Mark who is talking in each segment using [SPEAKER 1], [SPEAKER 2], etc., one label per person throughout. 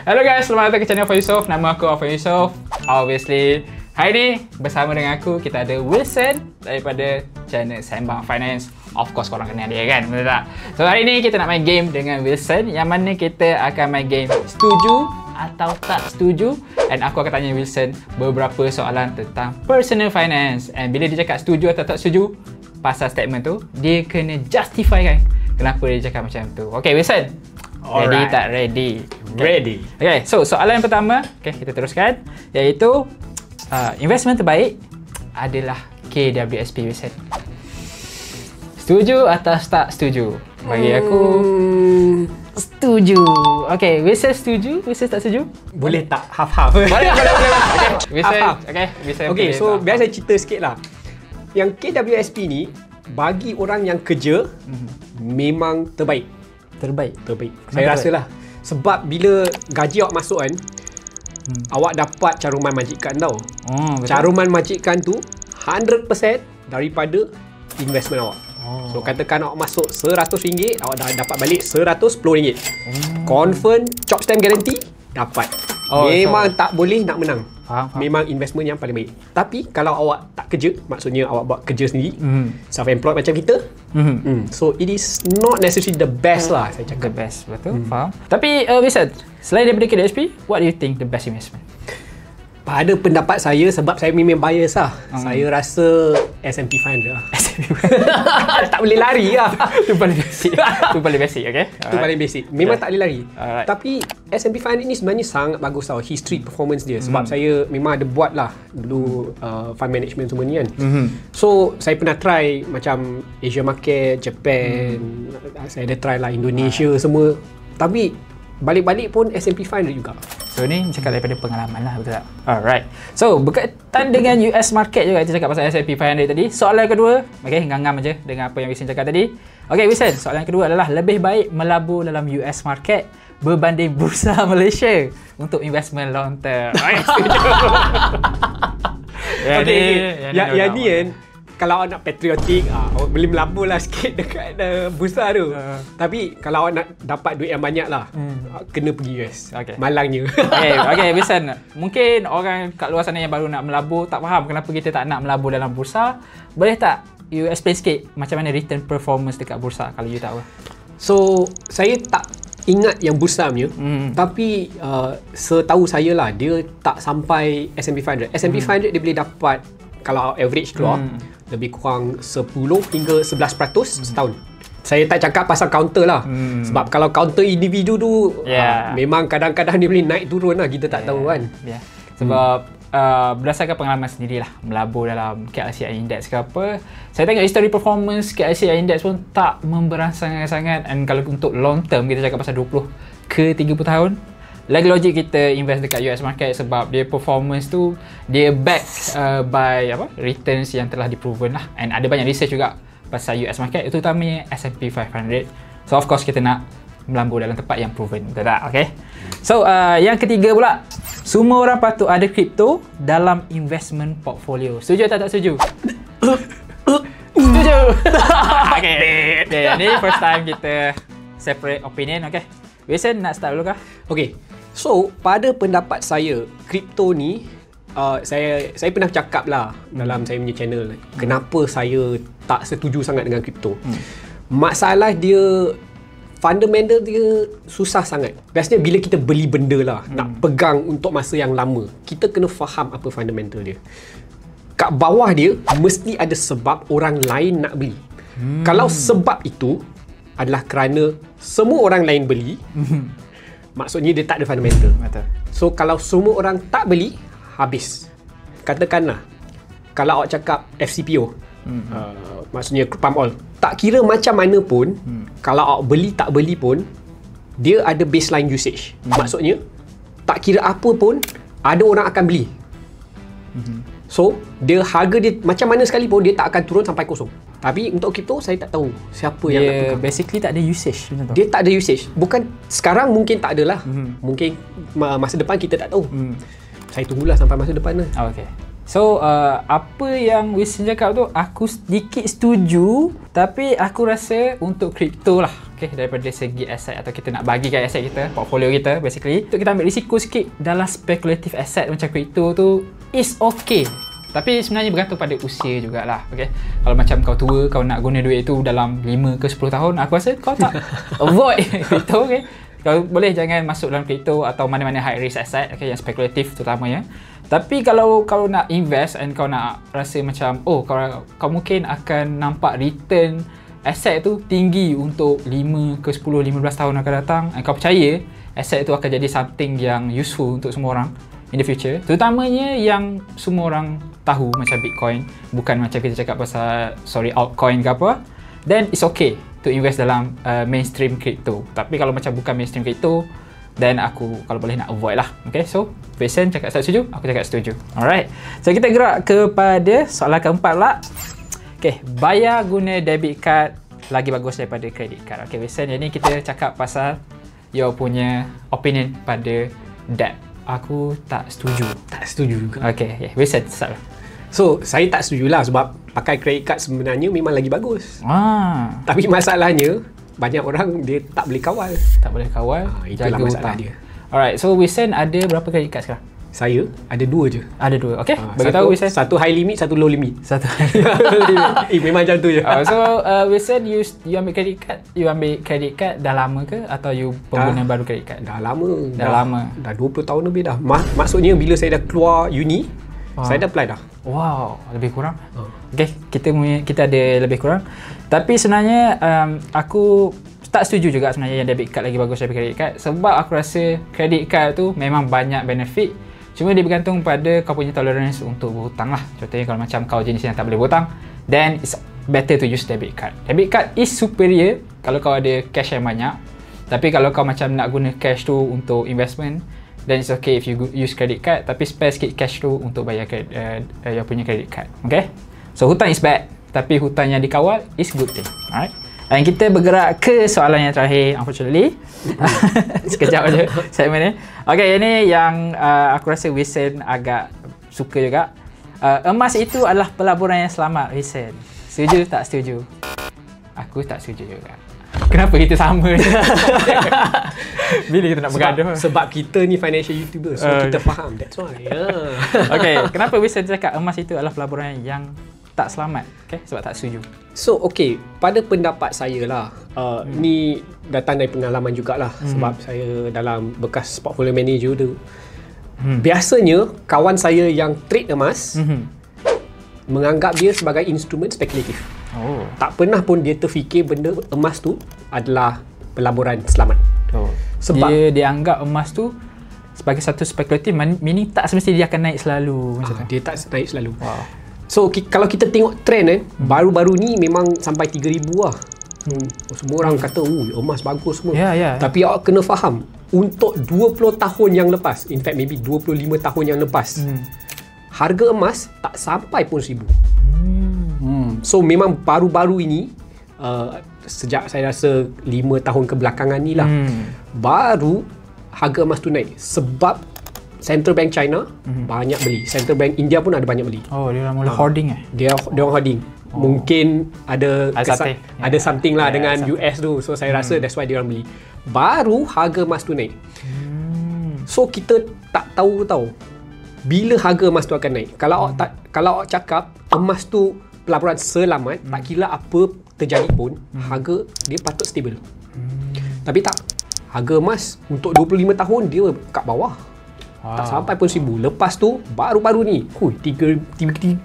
[SPEAKER 1] Hello guys, selamat datang ke channel Afan Yusof. Nama aku Afan Yusof. Obviously, hari ni bersama dengan aku kita ada Wilson daripada channel Sembang Finance. Of course korang kenal dia kan, betul tak? So hari ni kita nak main game dengan Wilson, yang mana kita akan main game setuju atau tak setuju, and aku akan tanya Wilson beberapa soalan tentang personal finance. And bila dia cakap setuju atau tak setuju pasal statement tu, dia kena justify kan kenapa dia cakap macam tu. Okay Wilson, ready tak? Ready.
[SPEAKER 2] Ready.
[SPEAKER 1] Okay, so soalan yang pertama, okay, kita teruskan, iaitu investment terbaik adalah KWSP. Wilson, setuju atau tak setuju? Bagi aku setuju. Okay, Wilson setuju, Wilson tak setuju?
[SPEAKER 2] Boleh tak half-half?
[SPEAKER 1] Boleh. Okay, Wilson, Wilson.
[SPEAKER 2] Okay, so biasa cerita sikit lah. Yang KWSP ni, bagi orang yang kerja, memang terbaik.
[SPEAKER 1] Terbaik.
[SPEAKER 2] Saya rasa lah. Sebab bila gaji awak masuk kan, awak dapat caruman majikan tau. Caruman majikan tu 100% daripada investment awak. So katakan awak masuk RM100, awak dah dapat balik RM110. Confirm, chop stamp guarantee, dapat. Memang tak boleh nak menang.
[SPEAKER 1] Faham.
[SPEAKER 2] Memang investment yang paling baik. Tapi kalau awak tak kerja, maksudnya awak buat kerja sendiri, self-employed macam kita, so it is not necessarily the best lah, saya cakap.
[SPEAKER 1] The best, betul. Faham. Tapi Wilson, selain daripada KWSP, what do you think the best investment?
[SPEAKER 2] Pada pendapat saya, sebab saya memang bias lah, saya rasa S&P 500 lah. Tak boleh lari lah.
[SPEAKER 1] Itu paling basic. Itu paling basic, okay?
[SPEAKER 2] Itu paling basic. Memang tak boleh lari.
[SPEAKER 1] Alright.
[SPEAKER 2] Tapi S&P 500 ni sebenarnya sangat bagus tau, history performance dia. Sebab saya memang ada buat lah dulu fund management semua ni kan. So saya pernah try macam Asia market, Japan, saya ada try lah Indonesia semua. Tapi balik-balik pun S&P 500 juga.
[SPEAKER 1] So ni cakap daripada pengalaman lah, betul tak? Alright. So berkaitan dengan US market juga, kita cakap pasal S&P 500 tadi. Soalan kedua, okay, ngam-ngam aje dengan apa yang Wilson cakap tadi. Okay Wilson, soalan kedua adalah lebih baik melabur dalam US market berbanding bursa Malaysia untuk investment long term.
[SPEAKER 2] Okay, yang ni kan, kalau awak nak patriotik, awak boleh melabur lah sikit dekat bursa tu. Tapi kalau awak nak dapat duit yang banyak lah, kena pergi US. Malangnya.
[SPEAKER 1] Okay, Wilson, mungkin orang kat luar sana yang baru nak melabur tak faham kenapa kita tak nak melabur dalam bursa. Boleh tak you explain sikit macam mana return performance dekat bursa kalau you tahu?
[SPEAKER 2] So, saya tak ingat yang bursa punya, tapi setahu saya lah, dia tak sampai S&P 500. S&P 500 dia boleh dapat, kalau average keluar, lebih kurang 10 hingga 11% setahun. Saya tak cakap pasal counter lah. Sebab kalau counter individu tu, memang kadang-kadang dia boleh naik turun lah, kita tak tahu kan.
[SPEAKER 1] Sebab berdasarkan pengalaman sendirilah melabur dalam KLCI Index ke apa, saya tengok history performance KLCI Index pun tak memberang sangat-sangat. And kalau untuk long term, kita cakap pasal 20 ke 30 tahun, lagi logik kita invest dekat US market sebab dia performance tu dia back by returns yang telah diproven lah. And ada banyak research juga pasal US market, terutamanya S&P 500. So of course kita nak melambur dalam tempat yang proven, betul tak? Okay. So yang ketiga pula, semua orang patut ada kripto dalam investment portfolio. Setuju atau tak setuju? Setuju. Okay. Ni first time kita separate opinion. Okay, Wilson nak start dulu kah?
[SPEAKER 2] Okay. So, pada pendapat saya, kripto ni, saya pernah cakap lah dalam saya punya channel, kenapa saya tak setuju sangat dengan kripto. Masalah dia, fundamental dia susah sangat. Biasanya bila kita beli benda lah, nak pegang untuk masa yang lama, kita kena faham apa fundamental dia. Kat bawah dia, mesti ada sebab orang lain nak beli. Kalau sebab itu adalah kerana semua orang lain beli, maksudnya dia tak ada fundamental. So kalau semua orang tak beli, habis. Katakanlah, kalau awak cakap FCPO, maksudnya palm oil, tak kira macam mana pun, kalau awak beli tak beli pun, dia ada baseline usage. Maksudnya, tak kira apa pun, ada orang akan beli. So, dia harga dia macam mana sekalipun, dia tak akan turun sampai kosong. Tapi untuk kripto, saya tak tahu siapa yang nak pegang.
[SPEAKER 1] Basically tak ada usage.
[SPEAKER 2] Dia tak ada usage. Bukan sekarang mungkin tak ada lah. Mungkin masa depan kita tak tahu. Saya tunggulah sampai masa depan lah.
[SPEAKER 1] Okay. So apa yang Wilson cakap tu aku sedikit setuju, tapi aku rasa untuk kripto lah, okay, daripada segi aset atau kita nak bagikan aset kita, portfolio kita basically, untuk kita ambil risiko sikit dalam speculative asset macam kripto tu is okay. Tapi sebenarnya bergantung pada usia jugalah, okay. Kalau macam kau tua, kau nak guna duit tu dalam 5 ke 10 tahun, aku rasa kau tak avoid kripto, okay. Kau boleh jangan masuk dalam kripto atau mana-mana high risk asset, okay, yang spekulatif terutamanya. Tapi kalau kau nak invest and kau nak rasa macam kau mungkin akan nampak return aset tu tinggi untuk 5 ke 10, 15 tahun akan datang, and kau percaya aset tu akan jadi something yang useful untuk semua orang in the future, terutamanya yang semua orang tahu macam Bitcoin, bukan macam kita cakap pasal altcoin ke apa, then it's okay to invest dalam mainstream crypto. Tapi kalau macam bukan mainstream crypto, then aku kalau boleh nak avoid lah. Okay, so Vincent cakap setuju, aku cakap setuju. Alright, so kita gerak kepada soalan keempat pula. Okay, bayar guna debit card lagi bagus daripada credit card. Okay Vincent, jadi kita cakap pasal your punya opinion pada debt. Aku tak setuju.
[SPEAKER 2] Tak setuju juga.
[SPEAKER 1] Okay, Vincent start.
[SPEAKER 2] So, saya tak setuju lah sebab pakai credit card sebenarnya memang lagi bagus. Tapi masalahnya, banyak orang dia tak boleh kawal.
[SPEAKER 1] Tak boleh kawal,
[SPEAKER 2] itulah
[SPEAKER 1] jaga
[SPEAKER 2] masalah
[SPEAKER 1] hutang
[SPEAKER 2] dia.
[SPEAKER 1] Alright, so Vincent ada berapa credit card sekarang?
[SPEAKER 2] Saya ada 2 je.
[SPEAKER 1] Ada 2, okay. Bagi tahu Vincent.
[SPEAKER 2] Satu high limit, satu low limit.
[SPEAKER 1] Satu
[SPEAKER 2] Memang macam tu je.
[SPEAKER 1] So, Vincent, you ambil credit card, dah lama ke? Atau you pengguna baru credit card?
[SPEAKER 2] Dah lama.
[SPEAKER 1] Dah lama.
[SPEAKER 2] Dah 20 tahun lebih dah. Maksudnya bila saya dah keluar uni, saya dah apply dah.
[SPEAKER 1] Wow, lebih kurang. Okay, kita ada lebih kurang. Tapi sebenarnya aku tak setuju juga sebenarnya yang debit card lagi bagus daripada credit card, sebab aku rasa credit card tu memang banyak benefit, cuma dia bergantung pada kau punya tolerance untuk berhutang lah. Contohnya kalau macam kau jenis yang tak boleh berhutang, then it's better to use debit card. Debit card is superior kalau kau ada cash yang banyak, tapi kalau kau macam nak guna cash tu untuk investment, then it's okay if you use credit card, tapi spare sikit cash tu untuk bayar yang punya credit card. Okay, so hutang is bad, tapi hutang yang dikawal is good thing. Alright, dan kita bergerak ke soalan yang terakhir, unfortunately. Sekejap aja segmen ni. Okay, ini yang aku rasa Wilson agak suka juga. Emas itu adalah pelaburan yang selamat, Wilson. Setuju tak setuju? Aku tak setuju juga. Kenapa kita sama je? Bila kita nak bergaduh?
[SPEAKER 2] Sebab kita ni financial YouTuber, so kita faham. That's why.
[SPEAKER 1] Okay, kenapa Wilson cakap emas itu adalah pelaburan yang tak selamat? Okay, sebab tak setuju.
[SPEAKER 2] So, okay, pada pendapat saya lah, ni datang dari pengalaman jugalah, sebab saya dalam bekas portfolio manager tu. Biasanya, kawan saya yang trade emas, menganggap dia sebagai instrumen spekulatif. Tak pernah pun dia terfikir benda emas tu adalah pelaburan selamat.
[SPEAKER 1] Sebab dia anggap emas tu sebagai satu spekulatif, meaning tak semestinya dia akan naik selalu.
[SPEAKER 2] Dia tak naik selalu. So kalau kita tengok trend baru-baru ni memang sampai 3,000 lah. Semua orang kata emas bagus semua. Tapi awak kena faham, untuk 20 tahun yang lepas, in fact maybe 25 tahun yang lepas, harga emas tak sampai pun 1,000. So memang baru-baru ini, sejak saya rasa 5 tahun kebelakangan ni lah, baru harga emas tu naik. Sebab Central Bank China banyak beli. Central Bank India pun ada banyak beli.
[SPEAKER 1] Dia orang mula hoarding
[SPEAKER 2] Dia orang hoarding. Mungkin ada something lah dengan US tu. So saya rasa that's why dia orang beli. Baru harga emas tu naik. So kita tak tahu bila harga emas tu akan naik. Kalau awak cakap emas tu pelaburan selamat, tak kira apa terjadi pun, harga dia patut stabil. Tapi tak. Harga emas untuk 25 tahun dia kat bawah. Tak sampai pun 1,000. Lepas tu baru-baru ni 3,000.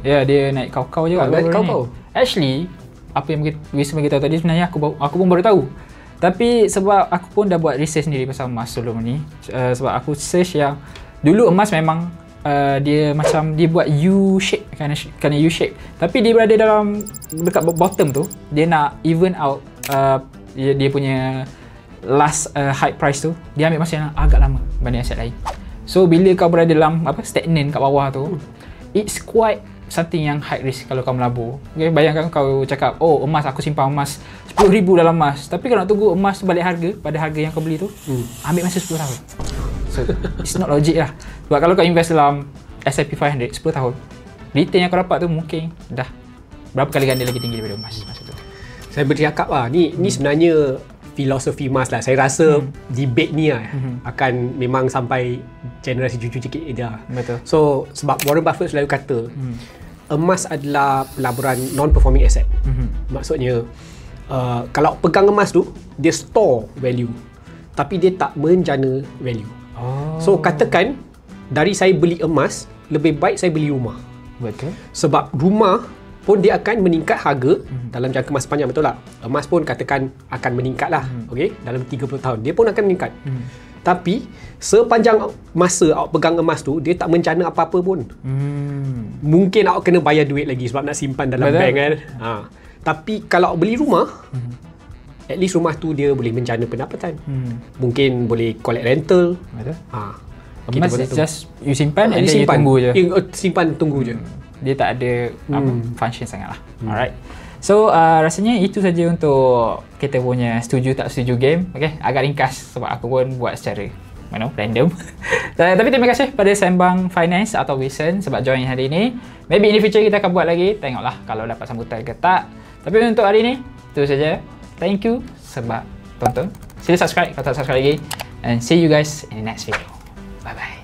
[SPEAKER 1] Ya, dia naik kau-kau je.
[SPEAKER 2] Naik kau-kau.
[SPEAKER 1] Actually, apa yang Wilson bagi tahu tadi sebenarnya aku pun baru tahu. Tapi sebab aku pun dah buat research sendiri pasal emas sebelum ni. Sebab aku search yang dulu emas memang dia macam dia buat U shape, kerana U shape. Tapi dia berada dalam dekat bottom tu, dia nak even out dia punya last high price tu, dia ambil masa yang agak lama berbanding aset lain. So bila kau berada dalam stagnan kat bawah tu, it's quite something yang high risk kalau kau melabur. Okay, bayangkan kau cakap, emas, aku simpan emas 10,000 dalam emas, tapi kalau nak tunggu emas balik harga pada harga yang kau beli tu, ambil masa 10 tahun. So it's not logic lah. Sebab kalau kau invest dalam S&P 500 10 tahun, return yang kau dapat tu mungkin dah berapa kali ganda lagi tinggi daripada emas masa tu.
[SPEAKER 2] Saya bercakap lah, ni sebenarnya filosofi emas lah. Saya rasa debate ni lah akan memang sampai generasi cucu cikit dia.
[SPEAKER 1] Betul.
[SPEAKER 2] So sebab Warren Buffett selalu kata emas adalah pelaburan non-performing asset. Maksudnya kalau pegang emas tu, dia store value tapi dia tak menjana value. So katakan dari saya beli emas, lebih baik saya beli rumah.
[SPEAKER 1] Betul.
[SPEAKER 2] Sebab rumah pun dia akan meningkat harga dalam jangka masa panjang, betul tak? Emas pun katakan akan meningkat lah, okey, dalam 30 tahun dia pun akan meningkat. Tapi sepanjang masa awak pegang emas tu, dia tak mencana apa-apa pun. Mungkin awak kena bayar duit lagi sebab nak simpan dalam bank kan. Tapi kalau awak beli rumah, at least rumah tu dia boleh mencana pendapatan. Mungkin boleh collect rental.
[SPEAKER 1] Betul.
[SPEAKER 2] Kita
[SPEAKER 1] Emas just you simpan and then you tunggu je.
[SPEAKER 2] Simpan tunggu je.
[SPEAKER 1] Dia tak ada function sangat lah. Alright. So rasanya itu saja untuk kita punya setuju tak setuju game. Okay, agak ringkas sebab aku pun buat secara random. Tapi terima kasih pada Sembang Finance atau Wilson sebab join hari ini. Maybe in the future kita akan buat lagi. Tengoklah kalau dapat sambutan ke tak. Tapi untuk hari ini itu saja. Thank you sebab tonton. Sila subscribe kalau tak subscribe lagi. And see you guys in the next video. Bye bye.